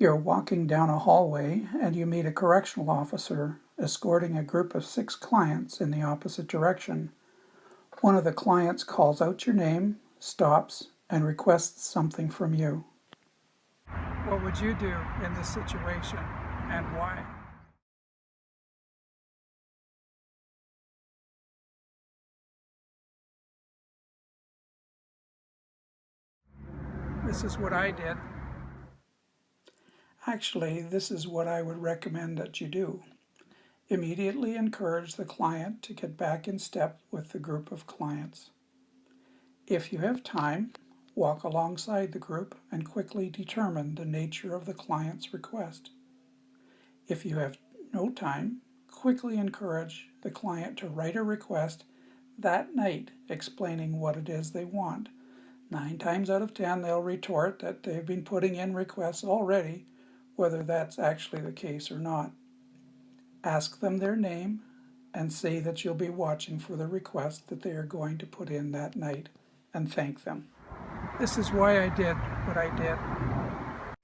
You're walking down a hallway and you meet a correctional officer escorting a group of 6 clients in the opposite direction. One of the clients calls out your name, stops, and requests something from you. What would you do in this situation and why? This is what I did. Actually, this is what I would recommend that you do. Immediately encourage the client to get back in step with the group of clients. If you have time, walk alongside the group and quickly determine the nature of the client's request. If you have no time, quickly encourage the client to write a request that night explaining what it is they want. 9 times out of 10, they'll retort that they've been putting in requests already, whether that's actually the case or not. Ask them their name and say that you'll be watching for the request that they are going to put in that night, and thank them. This is why I did what I did.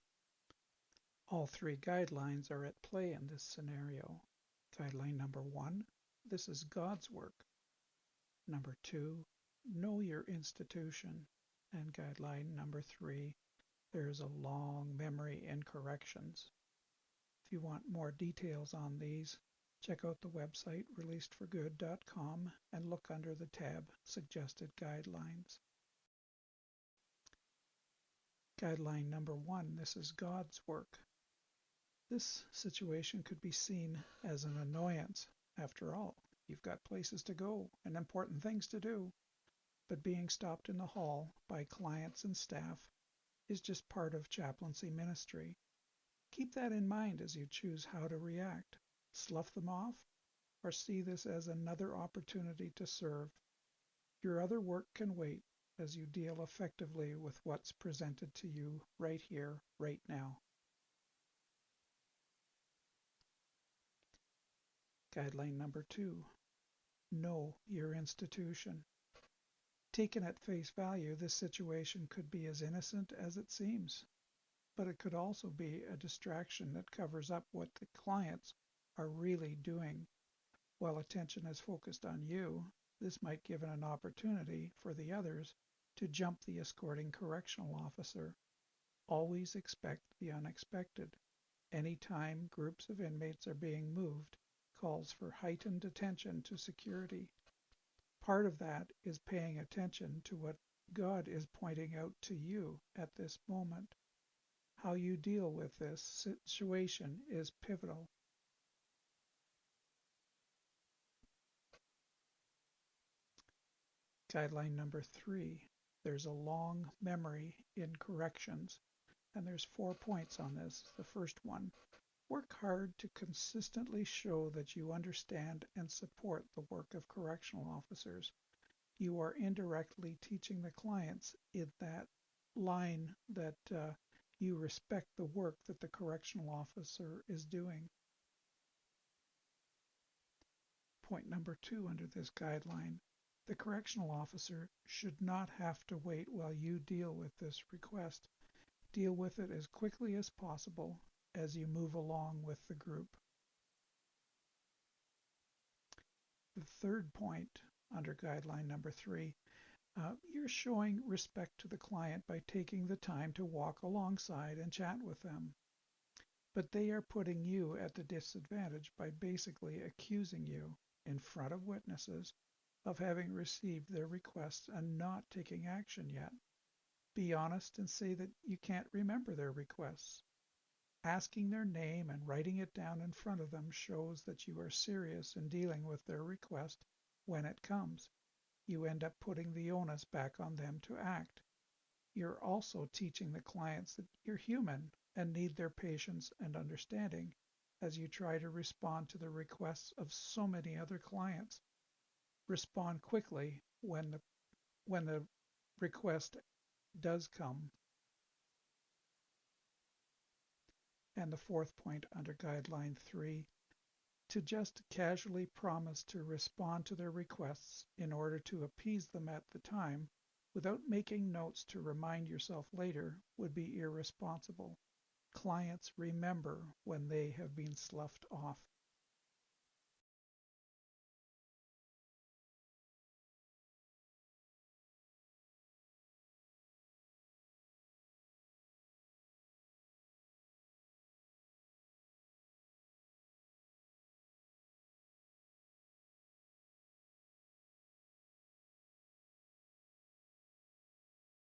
All 3 guidelines are at play in this scenario. Guideline number 1, this is God's work. Number 2, know your institution. And guideline number 3, there's a long memory in corrections. If you want more details on these, check out the website releasedforgood.com and look under the tab Suggested Guidelines. Guideline number 1, this is God's work. This situation could be seen as an annoyance. After all, you've got places to go and important things to do, but being stopped in the hall by clients and staff is just part of chaplaincy ministry. Keep that in mind as you choose how to react. Slough them off, or see this as another opportunity to serve. Your other work can wait as you deal effectively with what's presented to you right here, right now. Guideline number 2, know your institution. Taken at face value, this situation could be as innocent as it seems, but it could also be a distraction that covers up what the clients are really doing. While attention is focused on you, this might give an opportunity for the others to jump the escorting correctional officer. Always expect the unexpected. Anytime groups of inmates are being moved calls for heightened attention to security. Part of that is paying attention to what God is pointing out to you at this moment. How you deal with this situation is pivotal. Guideline number 3, there's a long memory in corrections, and there's 4 points on this. The first one, work hard to consistently show that you understand and support the work of correctional officers. You are indirectly teaching the clients in that line that you respect the work that the correctional officer is doing. Point number 2 under this guideline, the correctional officer should not have to wait while you deal with this request. Deal with it as quickly as possible as you move along with the group. The third point under guideline number 3, you're showing respect to the client by taking the time to walk alongside and chat with them. But they are putting you at the disadvantage by basically accusing you in front of witnesses of having received their requests and not taking action yet. Be honest and say that you can't remember their requests. Asking their name and writing it down in front of them shows that you are serious in dealing with their request when it comes. You end up putting the onus back on them to act. You're also teaching the clients that you're human and need their patience and understanding as you try to respond to the requests of so many other clients. Respond quickly when the request does come. And the fourth point under guideline 3, to just casually promise to respond to their requests in order to appease them at the time without making notes to remind yourself later would be irresponsible. clients remember when they have been sloughed off